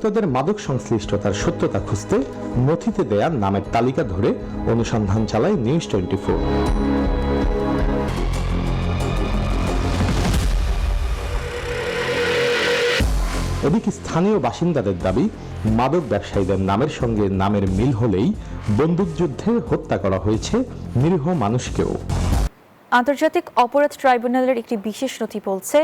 নিহতদের মাদক সংশ্লিষ্টতার সত্যতা খুঁজতে নথিতে দেয়া নামের তালিকা ধরে অনুসন্ধান চালায় নিউজ 24। এদিকে স্থানীয় বাসিন্দাদের দাবি, মাদক ব্যবসায়ীদের নামের সঙ্গে নামের মিল হলেই বন্দুকযুদ্ধে হত্যা করা হয়েছে নিরীহ মানুষকেও। আন্তর্জাতিক অপরাধ ট্রাইব্যুনালের একটি বিশেষ নথি বলছে,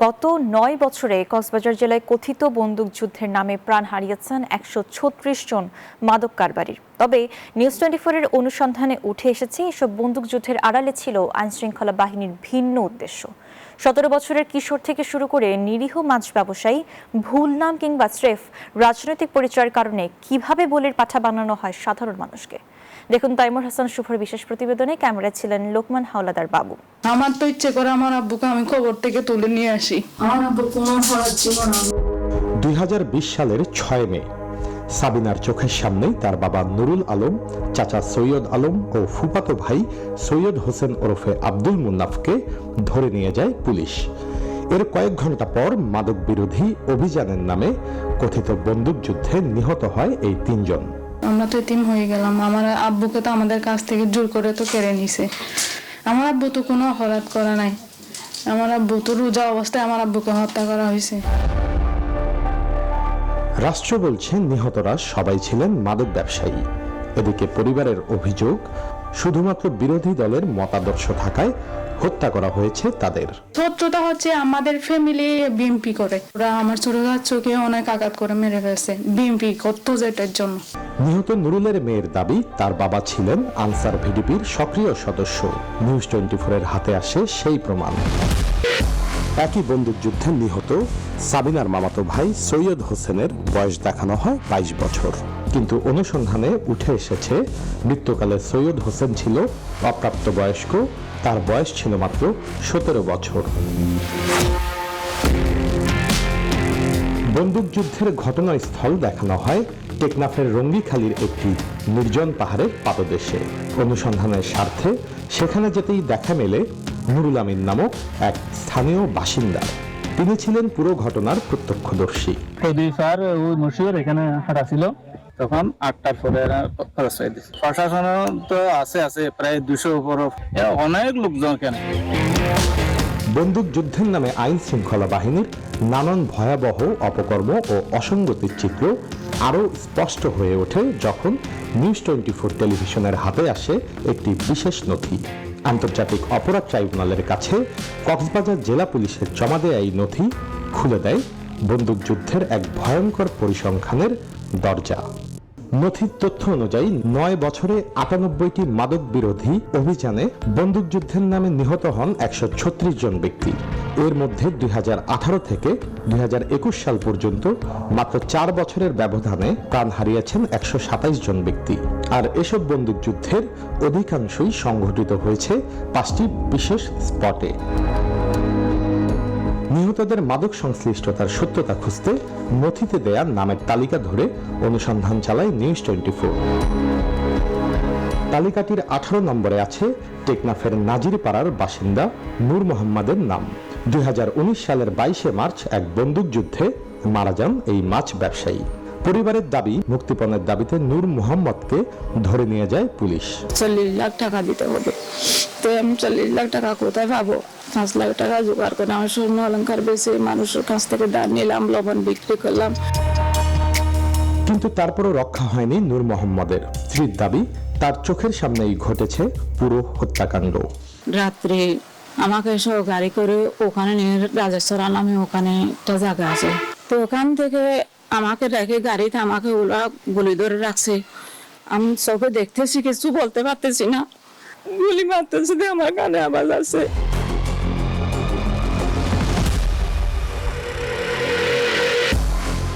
গত ৯ বছরে কক্সবাজার জেলায় কথিত বন্দুকযুদ্ধের নামে প্রাণ হারিয়েছেন ১৩৬ জন মাদক কারবারি। তবে নিউজ 24-এর অনুসন্ধানে উঠে এসেছে, এসব বন্দুকযুদ্ধের আড়ালে ছিল আইনশৃঙ্খলা বাহিনীর ভিন্ন উদ্দেশ্য। ১৭ বছরের কিশোর থেকে শুরু করে নিরীহ মাছ ব্যবসায়ী, ভুল নাম কিংবা স্রেফ রাজনৈতিক পরিচয়ের কারণে কিভাবে বলির পাঠা বানানো হয় সাধারণ মানুষকে। দেখুন তাইমুর হাসান শুভর বিশেষ প্রতিবেদনে। ক্যামেরায় ছিলেন লোকমান হাওলাদার বাবু। আমার তো ইচ্ছে করে আমার আব্বুকে আমি খবর থেকে তুলে নিয়ে আসি। আমার আব্বু কোনো খবর ছিল না। ২০২০ সালের ৬ মে সাবিনার চোখের সামনেই তার বাবা নুরুল আলম, চাচা সৈয়দ আলম ও ফুফাতো ভাই সৈয়দ হোসেন ওরফে আব্দুল মুন্নাফকে ধরে নিয়ে যায় পুলিশ। এর কয়েক ঘন্টা পর মাদক বিরোধী অভিযানের নামে কথিত বন্দুকযুদ্ধে নিহত হয় এই ৩ জন। আমরা তো এতিম হয়ে গেলাম। আমার আব্বুকে তো আমাদের কাছ থেকে জোর করে তো কেড়ে নিছে। আমার আব্বু তো কোনো অপরাধ করা নাই। আমার আব্বু তো রোজা অবস্থায় আমার আব্বুকে হত্যা করা হয়েছে। রাষ্ট্র বলছে নিহতরা সবাই ছিলেন মাদক ব্যবসায়ী। এদিকে পরিবারের অভিযোগ, শুধুমাত্র বিরোধী দলের মতাদর্শ থাকায় হত্যা করা হয়েছে তাদের। শত্রুতা হচ্ছে আমাদের ফ্যামিলি বিএমপি করে। ওরা আমার ছোট চোখে অনেক আঘাত করে মেরে ফেলছে, বিএমপি করতো যেটার জন্য। নিহত নুরুলের মেয়ের দাবি, তার বাবা ছিলেন আনসার ভিডিপির সক্রিয় সদস্য। নিউজ 24-এর হাতে আসে সেই প্রমাণ। একই বন্দুকযুদ্ধে নিহত সাবিনার মামাতো ভাই সৈয়দ হোসেনের বয়স দেখানো হয় ২২ বছর। কিন্তু অনুসন্ধানে উঠে এসেছে, মৃত্যুকালে সৈয়দ হোসেন ছিল অপ্রাপ্তবয়স্ক, তার বয়স ছিল মাত্র ১৭ বছর। বন্দুকযুদ্ধের ঘটনাস্থল দেখানো হয় টেকনাফের রঙ্গিখালির একটি নির্জন পাহাড়ের পাদদেশে। অনুসন্ধানের স্বার্থে সেখানে যেতেই দেখা মেলে নুরুল আমিন নামক এক স্থানীয় বাসিন্দা। তিনি ছিলেন পুরো ঘটনার প্রত্যক্ষদর্শী। এখানে হাঁটা ছিল, তখন ৮টার পরে প্রশাসন তো আছে প্রায় ২০০ উপর, অনেক লোকজন। কেন বন্দুকযুদ্ধের নামে আইন শৃঙ্খলা বাহিনীর নানান ভয়াবহ অপকর্ম ও অসঙ্গতির চিত্র আরও স্পষ্ট হয়ে ওঠে যখন নিউজ 24 টেলিভিশনের হাতে আসে একটি বিশেষ নথি। আন্তর্জাতিক অপরাধ ট্রাইব্যুনালের কাছে কক্সবাজার জেলা পুলিশের জমা দেয়া এই নথি খুলে দেয় বন্দুকযুদ্ধের এক ভয়ঙ্কর পরিসংখ্যানের দরজা। নথির তথ্য অনুযায়ী ৯ বছরে ৯৮টি মাদক বিরোধী অভিযানে বন্দুকযুদ্ধের নামে নিহত হন ১৩৬ জন ব্যক্তি। এর মধ্যে ২০১৮ থেকে ২০২১ সাল পর্যন্ত মাত্র ৪ বছরের ব্যবধানে প্রাণ হারিয়েছেন ১২৭ জন ব্যক্তি। আর এসব বন্দুকযুদ্ধের অধিকাংশই সংঘটিত হয়েছে ৫টি বিশেষ স্পটে। নিহতদের মাদক সংশ্লিষ্টতার সত্যতা খুঁজতে নথিতে দেয়া নামের তালিকা ধরে অনুসন্ধান চালায় নিউজ 24। তালিকাটির ১৮ নম্বরে আছে টেকনাফের নাজিরপাড়ার বাসিন্দা নূর মোহাম্মদের নাম। ২০১৯ সালের ২২শে মার্চ এক বন্দুকযুদ্ধে মারা যান এই মাছ ব্যবসায়ী। পরিবারের দাবি, মুক্তিপণের দাবিতে নূর মোহাম্মদকে ধরে নিয়ে যায় পুলিশ। ৪০ লাখ টাকা দিতে হবে, তো আমি ৪০ লাখ টাকা কোথায় পাবো? ৫ লাখ টাকা জোগাড় করে আমার স্বর্ণ অলংকার বেশি মানুষের কাছ থেকে দান নিলাম, লবণ বিক্রি করলাম। কিন্তু তারপরও রক্ষা হয়নি নূর মোহাম্মদের। স্ত্রীর দাবি, তার চোখের সামনেই ঘটেছে পুরো হত্যাকাণ্ড। রাত্রে আমাকে সব গাড়ি করে ওখানে নিয়ে রাজেশ্বর নামে ওখানে একটা জায়গা আছে, তো ওখান থেকে আমাকে রেখে গাড়িতে আমাকে ওরা গুলি ধরে রাখছে। আমি চোখে দেখতেছি, কিছু বলতে পারতেছি না, গুলি মারতেছি, আমার কানে আওয়াজ আছে।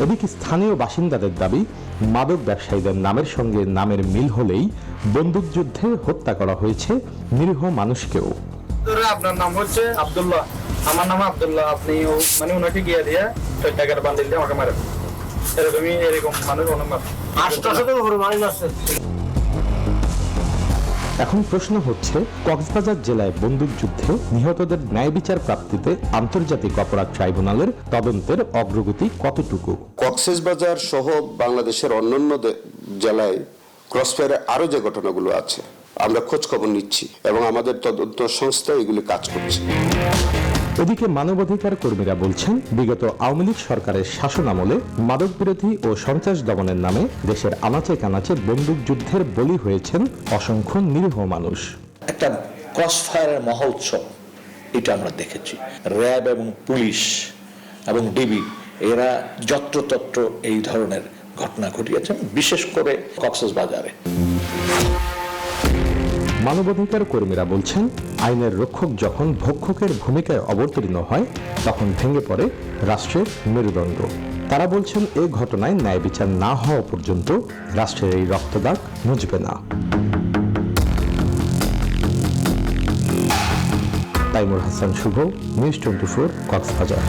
এদিকে স্থানীয় বাসিন্দাদের দাবি, মাদক ব্যবসায়ীদের নামের সঙ্গে নামের মিল হলেই বন্দুকযুদ্ধে হত্যা করা হয়েছে নিরীহ মানুষকেও। আপনার নাম হচ্ছে আব্দুল্লাহ, আমার নাম আব্দুল্লাহ, আপনি মানে ওনাকে গিয়ে দিয়ে ৬০ টাকার বান্ডিল দিয়ে আমাকে মারেন। এরকম মানুষ অনেক মারে। এখন প্রশ্ন হচ্ছে, কক্সবাজার জেলায় বন্দুকযুদ্ধে নিহতদের ন্যায় বিচার প্রাপ্তিতে আন্তর্জাতিক অপরাধ ট্রাইব্যুনালের তদন্তের অগ্রগতি কতটুকু? কক্সবাজার সহ বাংলাদেশের অন্যান্য জেলায় ক্রসফায়ারে আরো যে ঘটনাগুলো আছে আমরা খোঁজ খবর নিচ্ছি এবং আমাদের তদন্ত সংস্থা এগুলি কাজ করছে। এদিকে মানবাধিকার কর্মীরা বলছেন, বিগত আওয়ামী লীগ সরকারের শাসন আমলে মাদক বিরোধী ও সন্ত্রাস দমনের নামে দেশের আনাচে কানাচে বন্দুকযুদ্ধের বলি হয়েছেন অসংখ্য নিরীহ মানুষ। একটা ক্রসফায়ারের মহোৎসব এটা আমরা দেখেছি। র্যাব এবং পুলিশ এবং ডিবি এরা যত্রতত্র এই ধরনের ঘটনা ঘটিয়েছেন, বিশেষ করে কক্সবাজারে। মানবাধিকার কর্মীরা বলছেন, আইনের রক্ষক যখন ভক্ষকের ভূমিকায় অবতীর্ণ হয় তখন ভেঙে পড়ে রাষ্ট্রের মেরুদণ্ড। তারা বলছেন, এই ঘটনায় ন্যায় বিচার না হওয়া পর্যন্ত রাষ্ট্রের এই রক্তদাগ মুছবে না। তাইমুর হাসান শুভ, নিউজ 24, কক্সবাজার।